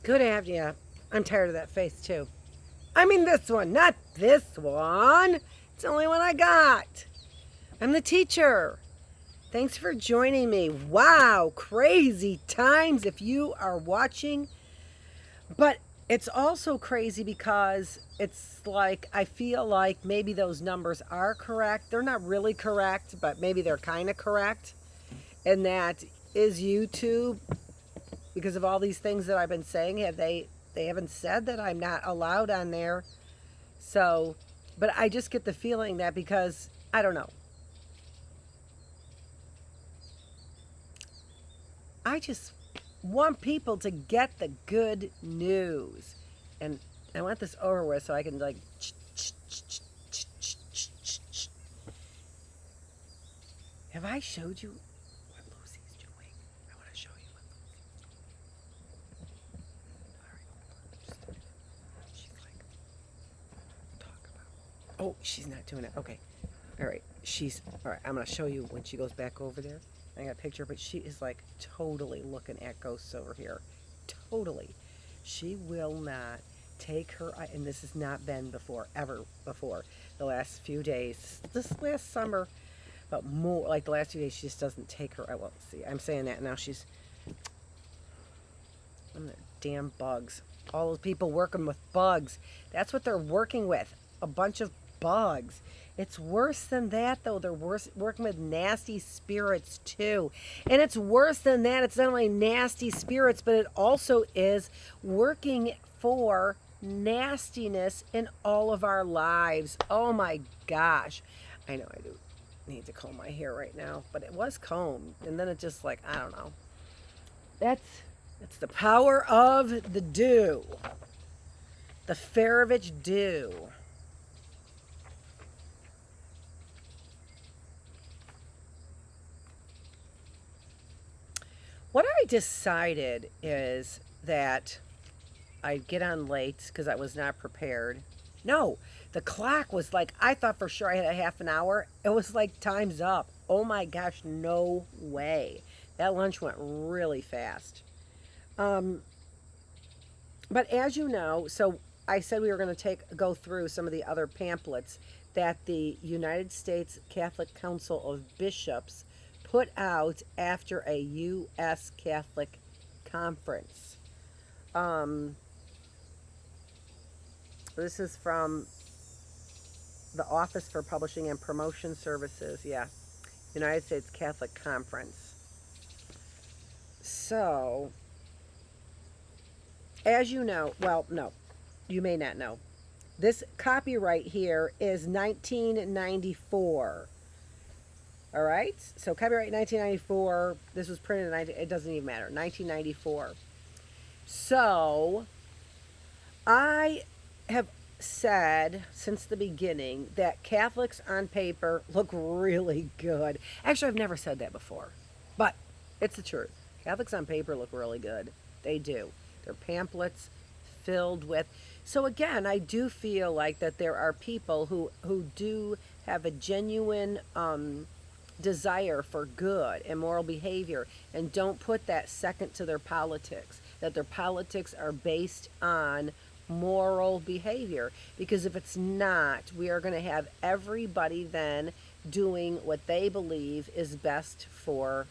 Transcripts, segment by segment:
Good afternoon. I'm tired of that face too. I mean this one, not this one. It's the only one I got. I'm the teacher. Thanks for joining me. Wow, crazy times if you are watching. But it's also crazy because it's like I feel like maybe those numbers are correct. They're not really correct, but maybe they're kind of correct. And that is YouTube, because of all these things that I've been saying, they haven't said that I'm not allowed on there. So, but I just get the feeling that because I don't know. I just want people to get the good news. And I want this over with so I can like have I showed you what Lucy's doing? I want to show you what she's like. Talk about. Oh, she's not doing it. Okay. All right. All right. I'm going to show you when she goes back over there. I got a picture, but she is like totally looking at ghosts over here. Totally. She will not take her, and this has not been before, ever before, the last few days, this last summer, but more, like the last few days, she just doesn't take her, well, see, I'm saying that now, damn bugs. All those people working with bugs, that's what they're working with, a bunch of bugs. It's worse than that, though. They're working with nasty spirits, too. And it's worse than that. It's not only nasty spirits, but it also is working for nastiness in all of our lives. Oh, my gosh. I know I do need to comb my hair right now, but it was combed. And then it just, like, I don't know. It's the power of the dew. The Feravich dew. What I decided is that I'd get on late because I was not prepared. No, the clock was like, I thought for sure I had a half an hour. It was like, time's up. Oh my gosh, no way. That lunch went really fast. But as you know, so I said we were going to go through some of the other pamphlets that the United States Catholic Council of Bishops put out after a U.S. Catholic conference. This is from the Office for Publishing and Promotion Services, United States Catholic Conference. So, as you know, well, no, you may not know, this copyright here is 1994. All right, so copyright 1994. This was printed in it doesn't even matter. 1994. So I have said since the beginning that Catholics on paper look really good. Actually, I've never said that before, but it's the truth. Catholics on paper look really good. They do. They're pamphlets filled with. So again, I do feel like that there are people who do have a genuine desire for good and moral behavior and don't put that second to their politics, that their politics are based on moral behavior. Because if it's not, we are going to have everybody then doing what they believe is best for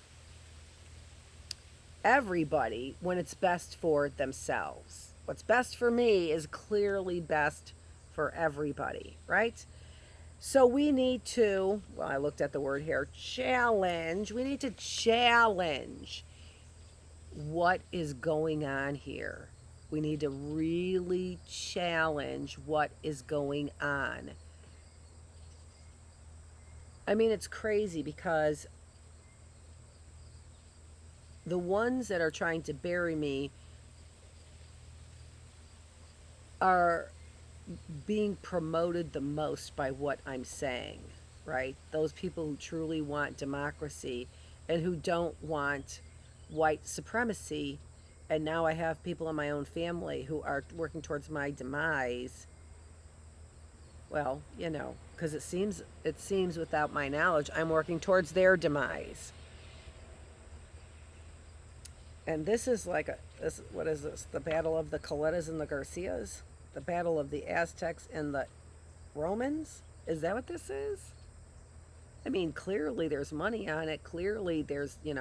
everybody when it's best for themselves. What's best for me is clearly best for everybody, right? So we need to, well, I looked at the word here, challenge. We need to challenge what is going on here. We need to really challenge what is going on. I mean, it's crazy because the ones that are trying to bury me are being promoted the most by what I'm saying, right? Those people who truly want democracy and who don't want white supremacy. And now I have people in my own family who are working towards my demise. Well, you know, because it seems without my knowledge, I'm working towards their demise. And this is like what is this? The Battle of the Coletas and the Garcias? The Battle of the Aztecs and the Romans? Is that what this is? I mean, clearly there's money on it. Clearly there's, I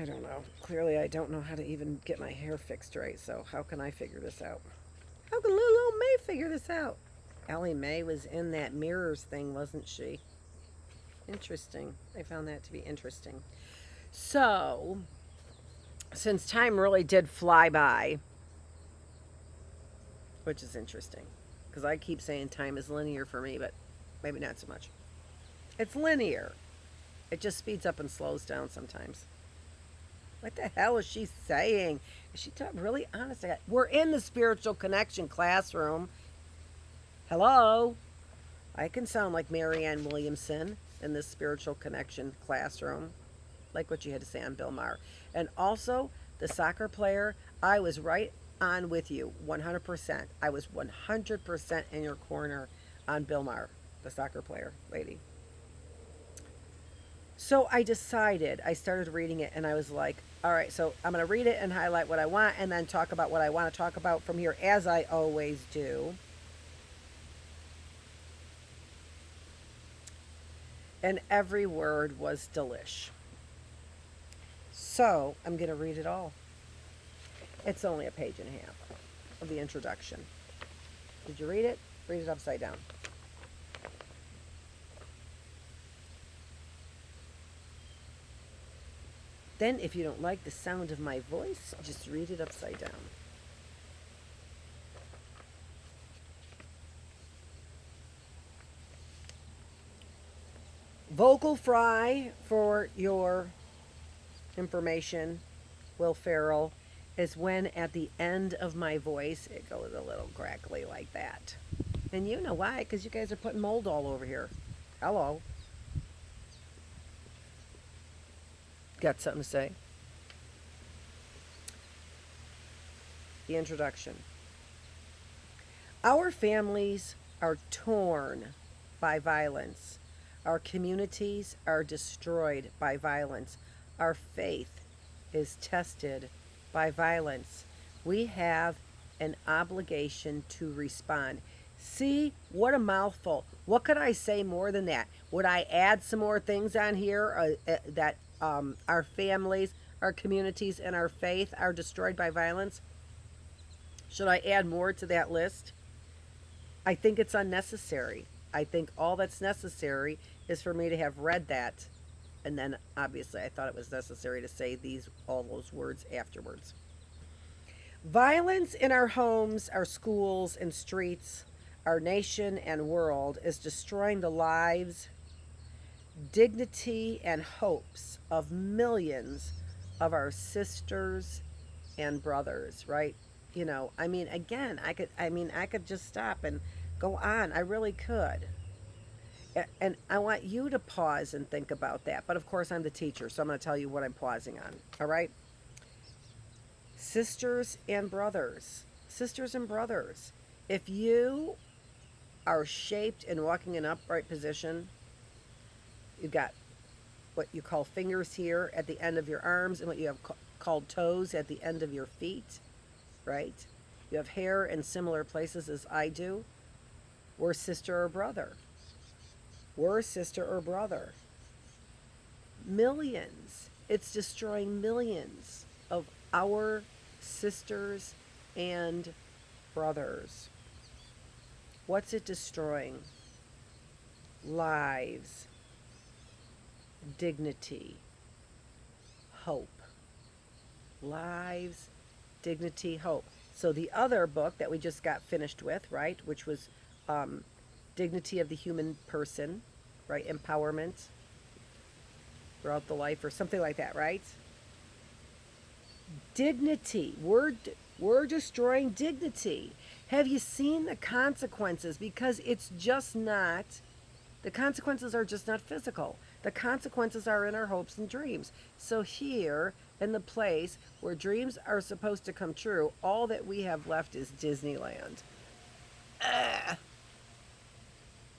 don't know. Clearly I don't know how to even get my hair fixed right, so how can I figure this out? How can little old May figure this out? Ellie Mae was in that mirrors thing, wasn't she? Interesting. I found that to be interesting. So, since time really did fly by, which is interesting, because I keep saying time is linear for me, but maybe not so much. It's linear. It just speeds up and slows down sometimes. What the hell is she saying? Is she really honest? We're in the spiritual connection classroom. Hello? I can sound like Marianne Williamson in this spiritual connection classroom, like what you had to say on Bill Maher. And also, the soccer player, I was right on with you, 100%. I was 100% in your corner on Bill Maher, the soccer player lady. So I decided, I started reading it and I was like, all right, so I'm going to read it and highlight what I want and then talk about what I want to talk about from here, as I always do. And every word was delish. So I'm going to read it all. It's only a page and a half of the introduction. Did you read it? Read it upside down. Then, if you don't like the sound of my voice, just read it upside down. Vocal fry, for your information, Will Ferrell, is when at the end of my voice it goes a little crackly like that. And you know why? Because you guys are putting mold all over here. Hello. Got something to say? The introduction. Our families are torn by violence. Our communities are destroyed by violence. Our faith is tested by violence. We have an obligation to respond. See, what a mouthful. What could I say more than that? Would I add some more things on here that our families, our communities, and our faith are destroyed by violence? Should I add more to that list? I think it's unnecessary. I think all that's necessary is for me to have read that, and then obviously I thought it was necessary to say all those words afterwards. Violence in our homes, our schools and streets, our nation and world is destroying the lives, dignity, and hopes of millions of our sisters and brothers, right? Again, I could just stop and go on. I really could. And I want you to pause and think about that. But of course, I'm the teacher, so I'm going to tell you what I'm pausing on. All right? Sisters and brothers. Sisters and brothers. If you are shaped and walking in upright position, you've got what you call fingers here at the end of your arms and what you have called toes at the end of your feet, right? You have hair in similar places as I do. We're sister or brother. We're sister or brother. Millions. It's destroying millions of our sisters and brothers. What's it destroying? Lives, dignity, hope. Lives, dignity, hope. So the other book that we just got finished with, right, which was Dignity of the Human Person, right, empowerment throughout the life or something like that, right? Dignity. We're destroying dignity. Have you seen the consequences? Because it's just not, the consequences are just not physical. The consequences are in our hopes and dreams. So here, in the place where dreams are supposed to come true, all that we have left is Disneyland.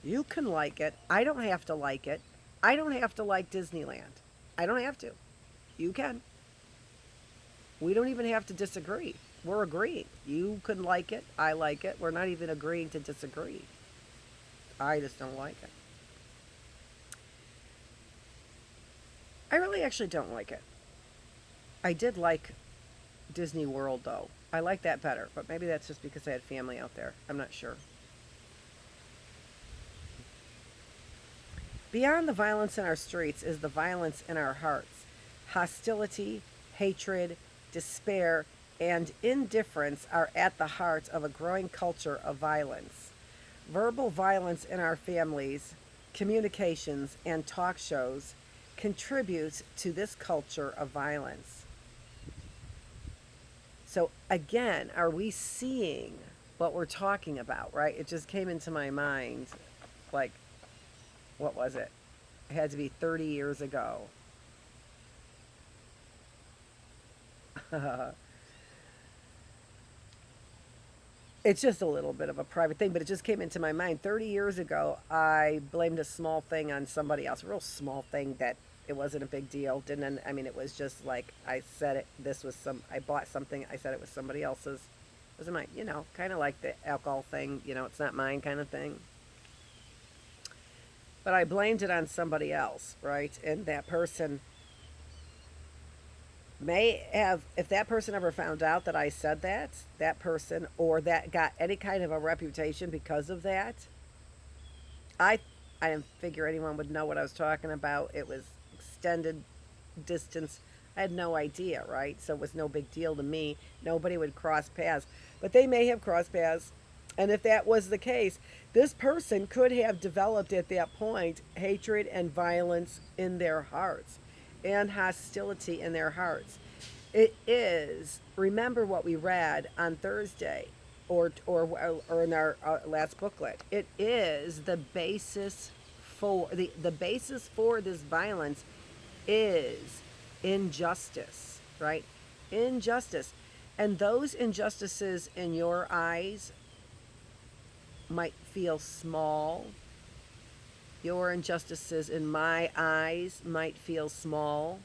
You can like it. I don't have to like it. I don't have to like Disneyland. I don't have to. You can. We don't even have to disagree. We're agreeing. You couldn't like it. I like it. We're not even agreeing to disagree. I just don't like it. I really actually don't like it. I did like Disney World, though. I like that better, but maybe that's just because I had family out there. I'm not sure. Beyond the violence in our streets is the violence in our hearts. Hostility, hatred, despair, and indifference are at the heart of a growing culture of violence. Verbal violence in our families, communications, and talk shows contributes to this culture of violence. So, again, are we seeing what we're talking about, right? It just came into my mind like, what was it? It had to be 30 years ago. It's just a little bit of a private thing, but it just came into my mind. 30 years ago, I blamed a small thing on somebody else, a real small thing that it wasn't a big deal. Didn't, I mean, it was just like I said it, this was I bought something, I said it was somebody else's. It wasn't mine, kind of like the alcohol thing, it's not mine kind of thing. But I blamed it on somebody else, right? And that person may have, if that person ever found out that I said that, that person, or that got any kind of a reputation because of that, I I didn't figure anyone would know what I was talking about. It was extended distance. I had no idea, right? So it was no big deal to me. Nobody would cross paths. But they may have crossed paths. And if that was the case, this person could have developed at that point hatred and violence in their hearts and hostility in their hearts. It is, remember what we read on Thursday or in our last booklet. It is the basis for the basis for this violence is injustice, right? Injustice. And those injustices in your eyes might feel small. Your injustices in my eyes might feel small.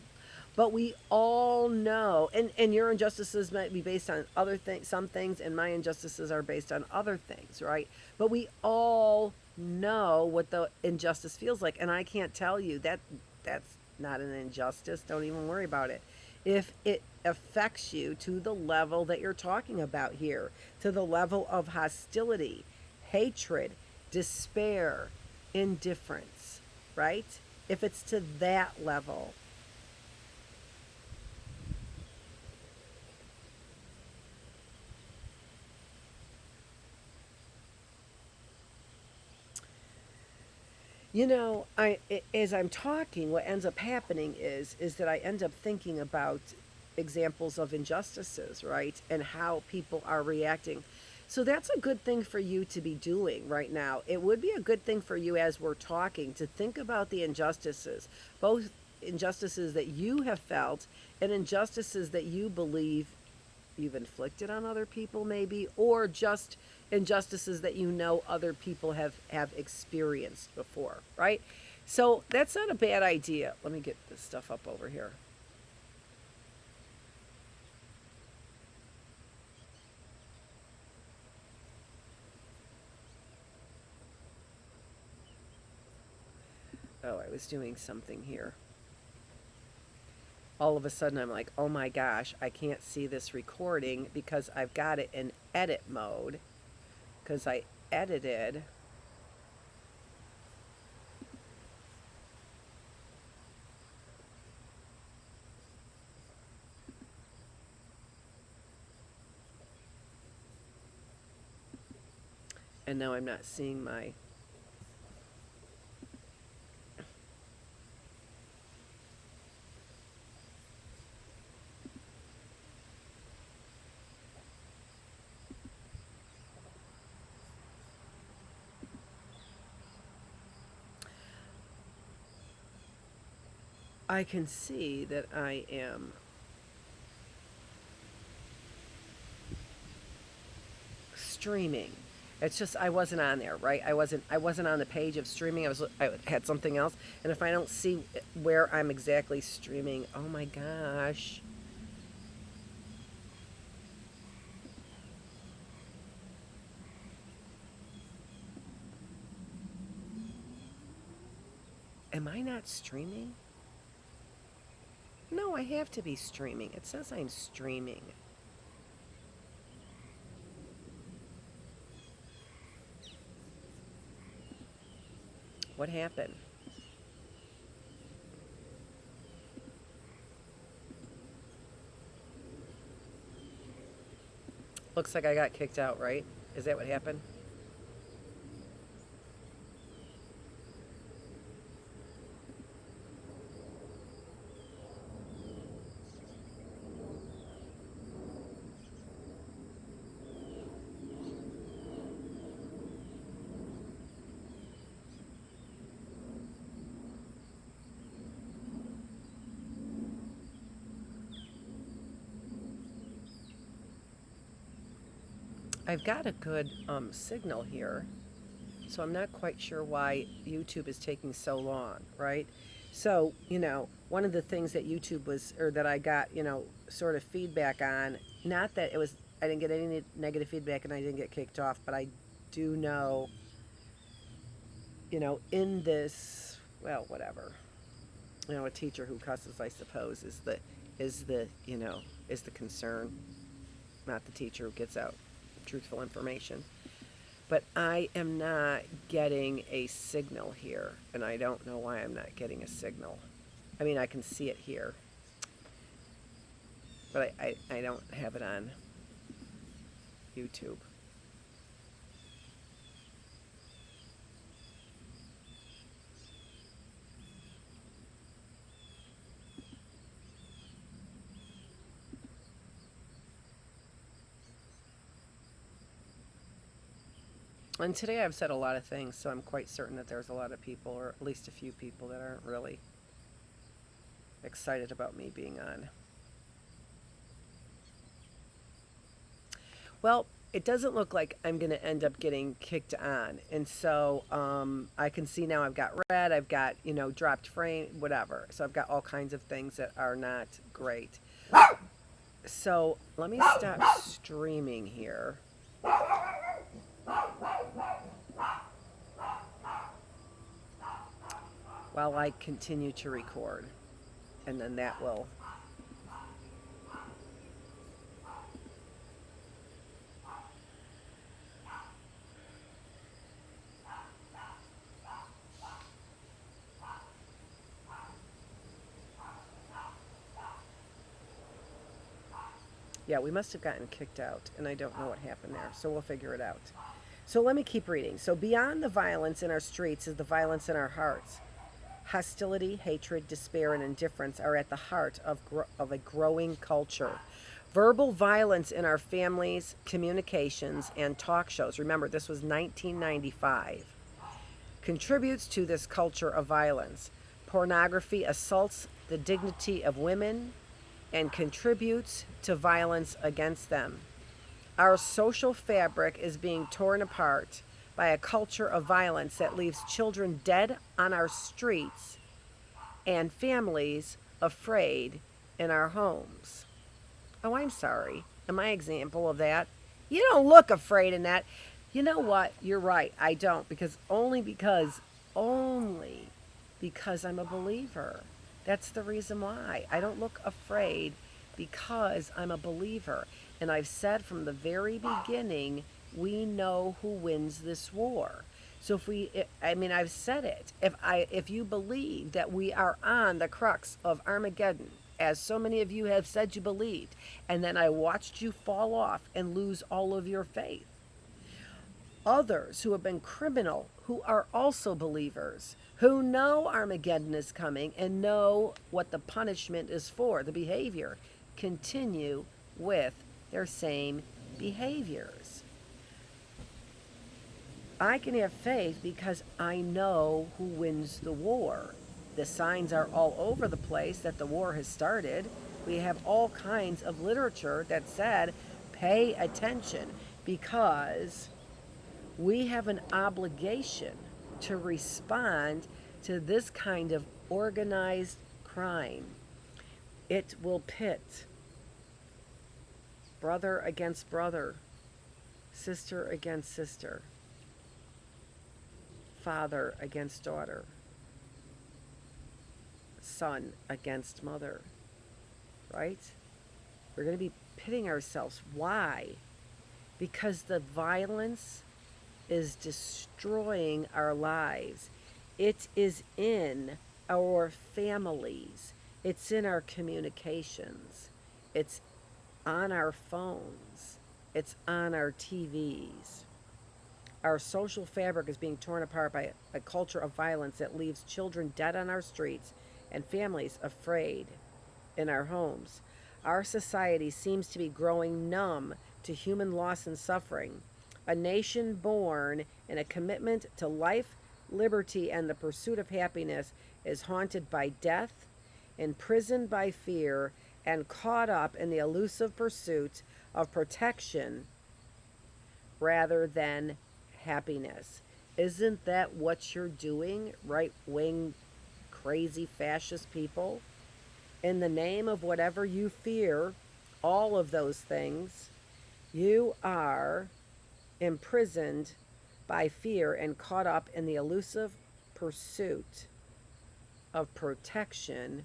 But we all know, and your injustices might be based on other things, some things, and my injustices are based on other things, right? But we all know what the injustice feels like. And I can't tell you that that's not an injustice. Don't even worry about it. If it affects you to the level that you're talking about here, to the level of hostility, hatred, despair, indifference, right? If it's to that level, as I'm talking, what ends up happening is that I end up thinking about examples of injustices, right? And how people are reacting. So that's a good thing for you to be doing right now. It would be a good thing for you as we're talking to think about the injustices, both injustices that you have felt and injustices that you believe you've inflicted on other people, maybe, or just injustices that other people have experienced before, right? So that's not a bad idea. Let me get this stuff up over here. Oh, I was doing something here. All of a sudden, I'm like, oh my gosh, I can't see this recording because I've got it in edit mode because I edited. And now I'm not seeing my. I can see that I am streaming. It's just I wasn't on there, right? I wasn't on the page of streaming. I had something else, and if I don't see where I'm exactly streaming, oh my gosh. Am I not streaming? No, I have to be streaming. It says I'm streaming. What happened? Looks like I got kicked out, right? Is that what happened? I've got a good signal here, so I'm not quite sure why YouTube is taking so long, right? So, one of the things that YouTube was, or that I got, sort of feedback on, not that it was, I didn't get any negative feedback and I didn't get kicked off, but I do know, in this, well, whatever, a teacher who cusses, I suppose, is the concern, not the teacher who gets out truthful information. But I am not getting a signal here, and I don't know why I'm not getting a signal. I mean, I can see it here, but I don't have it on YouTube. And today I've said a lot of things, so I'm quite certain that there's a lot of people, or at least a few people, that aren't really excited about me being on. Well, it doesn't look like I'm going to end up getting kicked on. And so I can see now I've got red, I've got, dropped frame, whatever. So I've got all kinds of things that are not great. So let me stop streaming here. While I continue to record. And then that will. Yeah, we must have gotten kicked out, and I don't know what happened there, so we'll figure it out. So let me keep reading. So beyond the violence in our streets is the violence in our hearts. Hostility, hatred, despair, and indifference are at the heart of a growing culture. Verbal violence in our families, communications, and talk shows, remember this was 1995, contributes to this culture of violence. Pornography assaults the dignity of women and contributes to violence against them. Our social fabric is being torn apart by a culture of violence that leaves children dead on our streets and families afraid in our homes. Oh, I'm sorry. Am I an example of that? You don't look afraid in that. You know what? You're right. I don't, only because I'm a believer. That's the reason why. I don't look afraid because I'm a believer. And I've said from the very beginning, we know who wins this war. So I've said it. If you believe that we are on the crux of Armageddon, as so many of you have said you believed, and then I watched you fall off and lose all of your faith. Others who have been criminal, who are also believers, who know Armageddon is coming and know what the punishment is for, the behavior, continue with their same behaviors. I can have faith because I know who wins the war. The signs are all over the place that the war has started. We have all kinds of literature that said, pay attention because We have an obligation to respond to this kind of organized crime. It will pit brother against brother, sister against sister, father against daughter, son against mother, right? We're going to be pitting ourselves. Why? Because the violence is destroying our lives. It is in our families. It's in our communications. It's on our phones. It's on our TVs. Our social fabric is being torn apart by a culture of violence that leaves children dead on our streets and families afraid in our homes. Our society seems to be growing numb to human loss and suffering. A nation born in a commitment to life, liberty, and the pursuit of happiness is haunted by death, imprisoned by fear, and caught up in the elusive pursuit of protection rather than happiness. Isn't that what you're doing, right wing, crazy fascist people? In the name of whatever you fear, all of those things, you are imprisoned by fear and caught up in the elusive pursuit of protection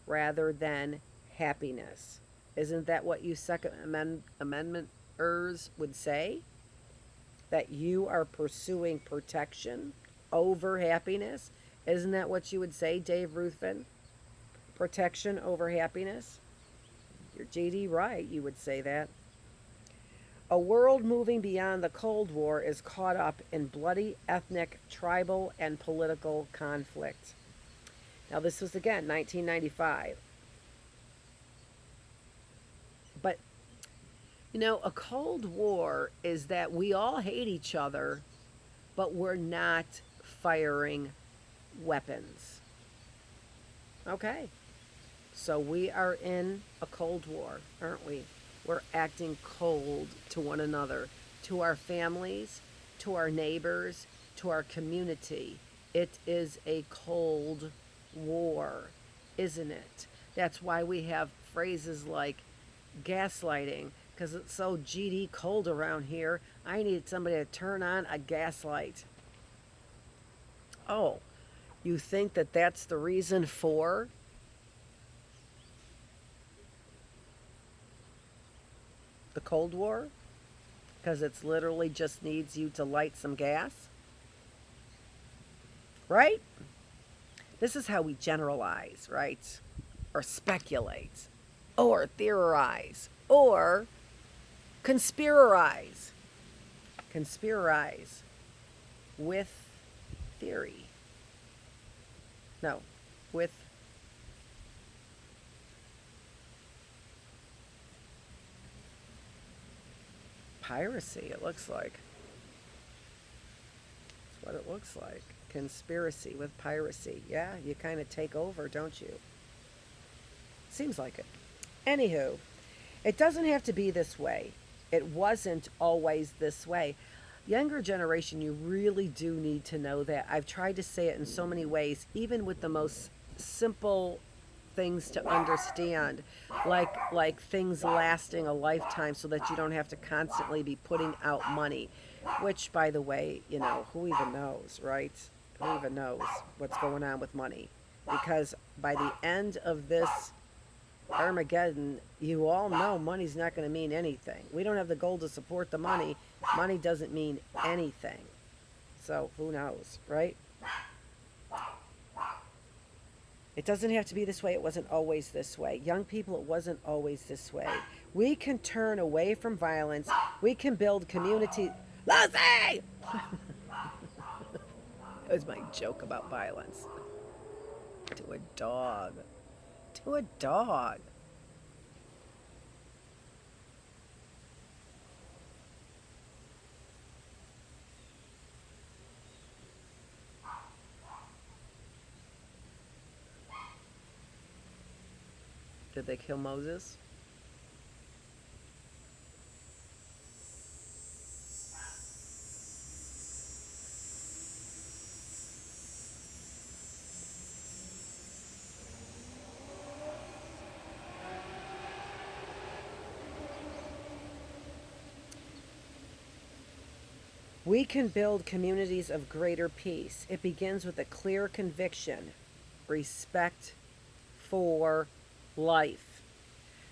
rather than happiness. Isn't that what you Second Amendmenters would say? That you are pursuing protection over happiness? Isn't that what you would say, Dave Ruthven? Protection over happiness? You're GD right, you would say that. A world moving beyond the Cold War is caught up in bloody ethnic, tribal, and political conflict. Now, this was again 1995. But, you know, a Cold War is that we all hate each other, but we're not firing weapons. Okay. So we are in a Cold War, aren't we? We're acting cold to one another, to our families, to our neighbors, to our community. It is a Cold War, isn't it? That's why we have phrases like gaslighting, because it's so GD cold around here. I need somebody to turn on a gaslight. Oh, you think that that's the reason for the Cold War? Because it's literally just needs you to light some gas? Right? This is how we generalize, right? Or speculate, or theorize, or conspirarize. Conspirarize with theory. No, with piracy, it looks like. That's what it looks like. Conspiracy with piracy. Yeah, you kind of take over, don't you? Seems like it. Anywho, it doesn't have to be this way. It wasn't always this way. Younger generation, you really do need to know that. I've tried to say it in so many ways, even with the most simple things to understand, like things lasting a lifetime so that you don't have to constantly be putting out money, which, by the way, you know, who even knows, right? Who even knows what's going on with money? Because by the end of this Armageddon, you all know money's not going to mean anything. We don't have the gold to support the money. Money doesn't mean anything. So who knows, right? It doesn't have to be this way. It wasn't always this way. Young people, it wasn't always this way. We can turn away from violence. We can build community. Lucy! That was my joke about violence. To a dog. To a dog. Did they kill Moses? We can build communities of greater peace. It begins with a clear conviction, respect for life.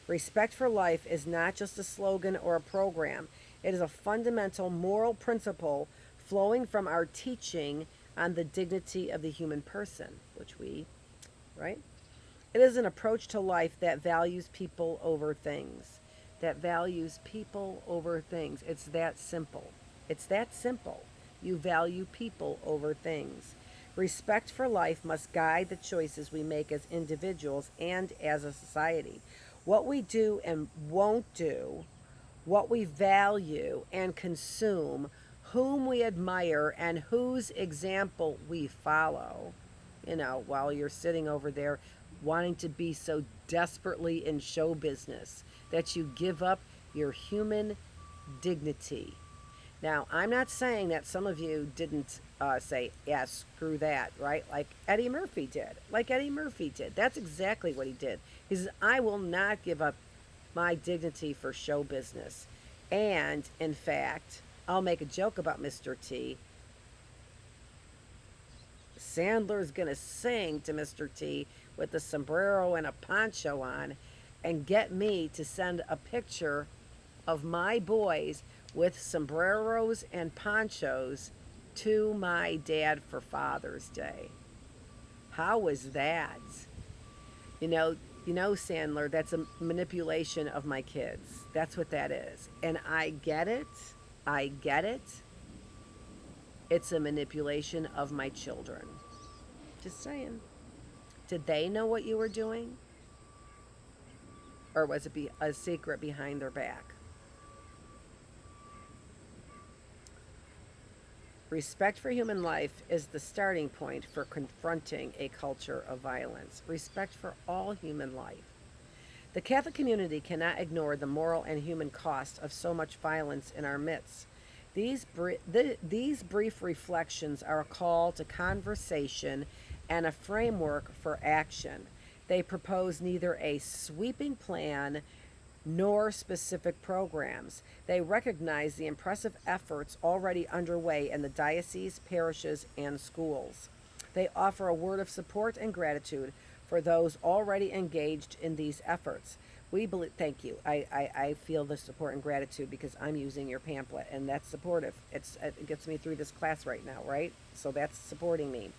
Respect for life is not just a slogan or a program, it is a fundamental moral principle flowing from our teaching on the dignity of the human person, which we, right? It is an approach to life that values people over things. That values people over things. It's that simple. It's that simple. You value people over things. Respect for life must guide the choices we make as individuals and as a society. What we do and won't do, what we value and consume, whom we admire, and whose example we follow. While you're sitting over there wanting to be so desperately in show business that you give up your human dignity. Now, I'm not saying that some of you didn't say, yeah, screw that, right? Like Eddie Murphy did. That's exactly what he did. He says, I will not give up my dignity for show business. And, in fact, I'll make a joke about Mr. T. Sandler's going to sing to Mr. T with a sombrero and a poncho on and get me to send a picture of my boys with sombreros and ponchos to my dad for Father's Day. How was that? You know, Sandler, that's a manipulation of my kids. That's what that is. And I get it. I get it. It's a manipulation of my children. Just saying. Did they know what you were doing? Or was it a secret behind their back? Respect for human life is the starting point for confronting a culture of violence. Respect for all human life. The Catholic community cannot ignore the moral and human cost of so much violence in our midst. These brief reflections are a call to conversation and a framework for action. They propose neither a sweeping plan nor specific programs. They recognize the impressive efforts already underway in the diocese, parishes, and schools. They offer a word of support and gratitude for those already engaged in these efforts. We believe, thank you. I feel the support and gratitude because I'm using your pamphlet, and that's supportive. It gets me through this class right now, right? So that's supporting me.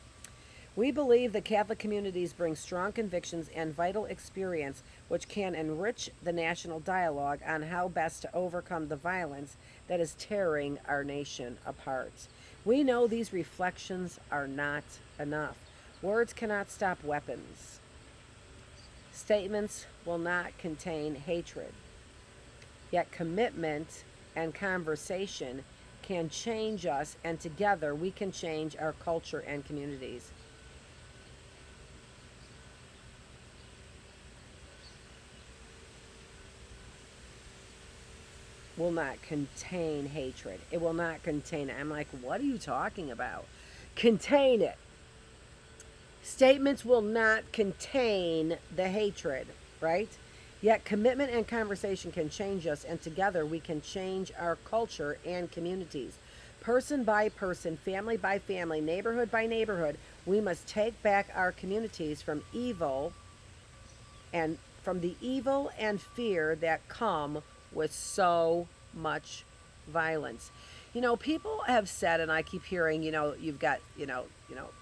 We believe the Catholic communities bring strong convictions and vital experience which can enrich the national dialogue on how best to overcome the violence that is tearing our nation apart. We know these reflections are not enough. Words cannot stop weapons. Statements will not contain hatred. Yet commitment and conversation can change us, and together we can change our culture and communities. Will not contain hatred. It will not contain it. I'm like, what are you talking about? Contain it. Statements will not contain the hatred, right? Yet commitment and conversation can change us, and together we can change our culture and communities. Person by person, family by family, neighborhood by neighborhood, we must take back our communities from evil and from the evil and fear that come with so much violence. People have said, and I keep hearing, you've got,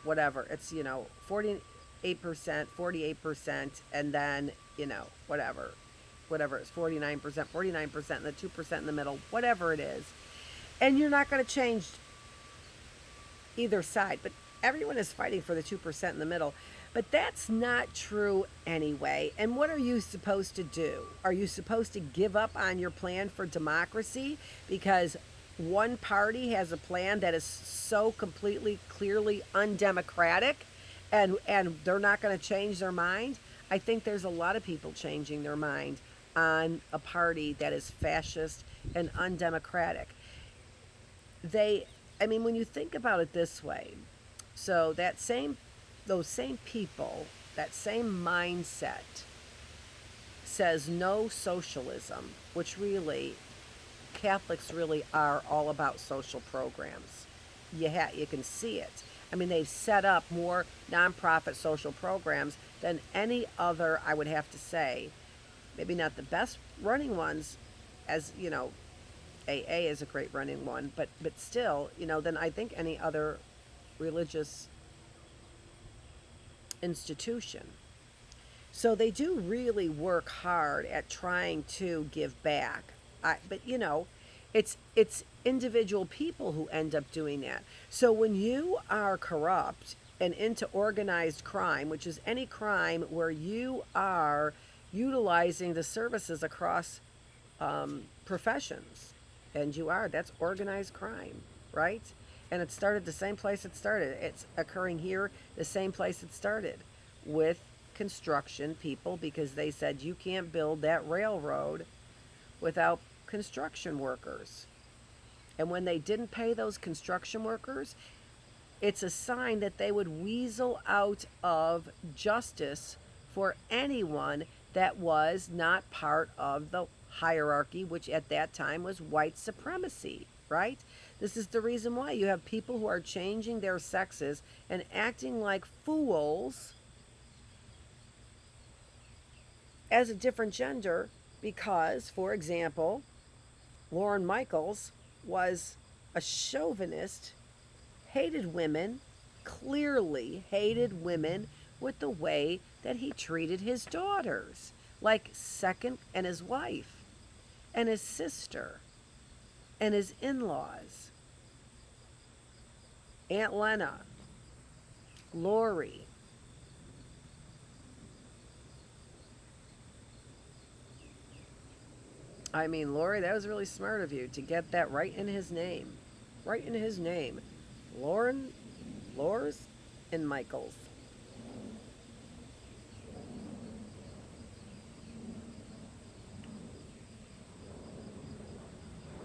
whatever. It's, 48%, 48%, and then, whatever it's 49%, and the 2% in the middle, whatever it is. And you're not going to change either side, but everyone is fighting for the 2% in the middle. But that's not true anyway. And what are you supposed to do? Are you supposed to give up on your plan for democracy because one party has a plan that is so completely, clearly undemocratic and they're not going to change their mind? I think there's a lot of people changing their mind on a party that is fascist and undemocratic. When you think about it this way, so those same people, that same mindset says no socialism, which really Catholics really are all about social programs. You can see it. I mean, they've set up more nonprofit social programs than any other, I would have to say. Maybe not the best running ones, as you know, AA is a great running one, but still, than I think any other religious institution. So they do really work hard at trying to give back. But it's individual people who end up doing that. So when you are corrupt and into organized crime, which is any crime where you are utilizing the services across professions, and that's organized crime, right? And it started the same place it started. It's occurring here, the same place it started, with construction people, because they said you can't build that railroad without construction workers. And when they didn't pay those construction workers, it's a sign that they would weasel out of justice for anyone that was not part of the hierarchy, which at that time was white supremacy, right? This is the reason why you have people who are changing their sexes and acting like fools as a different gender because, for example, Lorne Michaels was a chauvinist, hated women, clearly hated women with the way that he treated his daughters, like second, and his wife, and his sister, and his in-laws, Aunt Lena, Lori. I mean, Lori, that was really smart of you to get that right in his name. Right in his name. Lauren, Lors, and Michaels.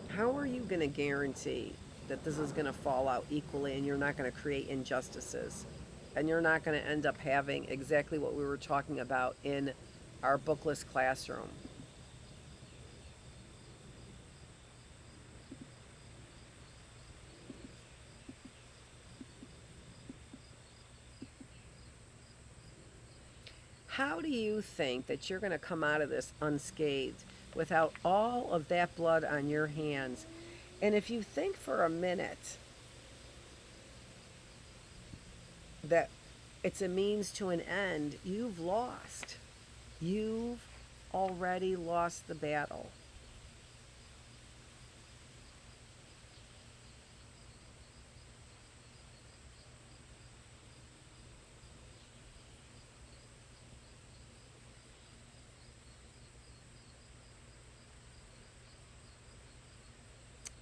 How are you going to guarantee that this is going to fall out equally and you're not going to create injustices? And you're not going to end up having exactly what we were talking about in our bookless classroom. How do you think that you're going to come out of this unscathed without all of that blood on your hands? And if you think for a minute that it's a means to an end, you've lost. You've already lost the battle.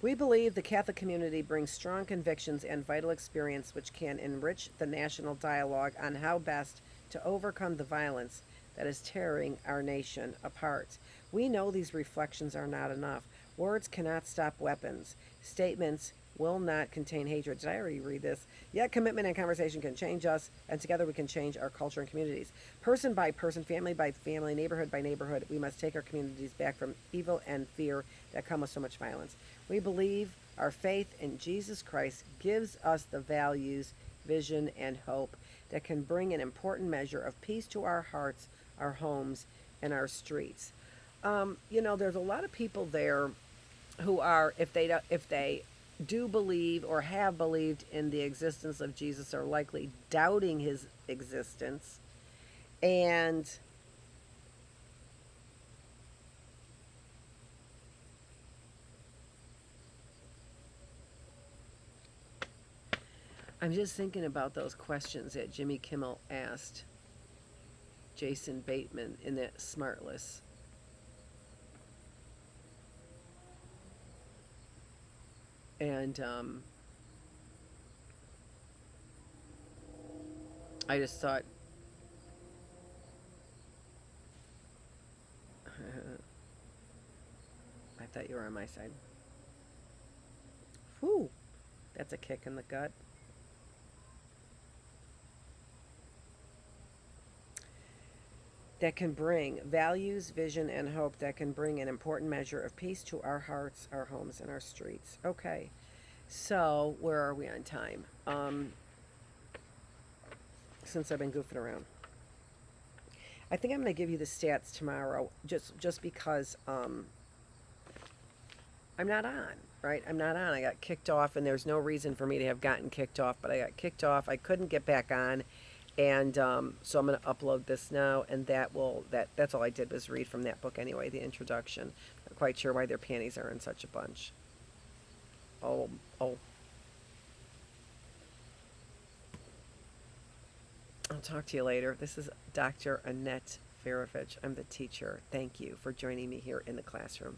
We believe the Catholic community brings strong convictions and vital experience which can enrich the national dialogue on how best to overcome the violence that is tearing our nation apart. We know these reflections are not enough. Words cannot stop weapons. Statements will not contain hatred. Did I already read this? Yet commitment and conversation can change us, and together we can change our culture and communities. Person by person, family by family, neighborhood by neighborhood, we must take our communities back from evil and fear that come with so much violence. We believe our faith in Jesus Christ gives us the values, vision, and hope that can bring an important measure of peace to our hearts, our homes, and our streets. There's a lot of people there who are, if they do believe or have believed in the existence of Jesus, are likely doubting his existence. And I'm just thinking about those questions that Jimmy Kimmel asked Jason Bateman in that Smartless. And I just thought, I thought you were on my side. Whew, that's a kick in the gut. that can bring values, vision, and hope that can bring an important measure of peace to our hearts, our homes, and our streets. Okay, so where are we on time? Since I've been goofing around, I think I'm going to give you the stats tomorrow, just because I'm not on. Right, I'm not on. I got kicked off, and there's no reason for me to have gotten kicked off, but I got kicked off. I couldn't get back on, and so I'm going to upload this now, and that's all I did was read from that book anyway, the introduction. Not quite sure why their panties are in such a bunch. Oh, oh. I'll talk to you later. This is Dr. Annette Feravich. I'm the teacher. Thank you for joining me here in the classroom.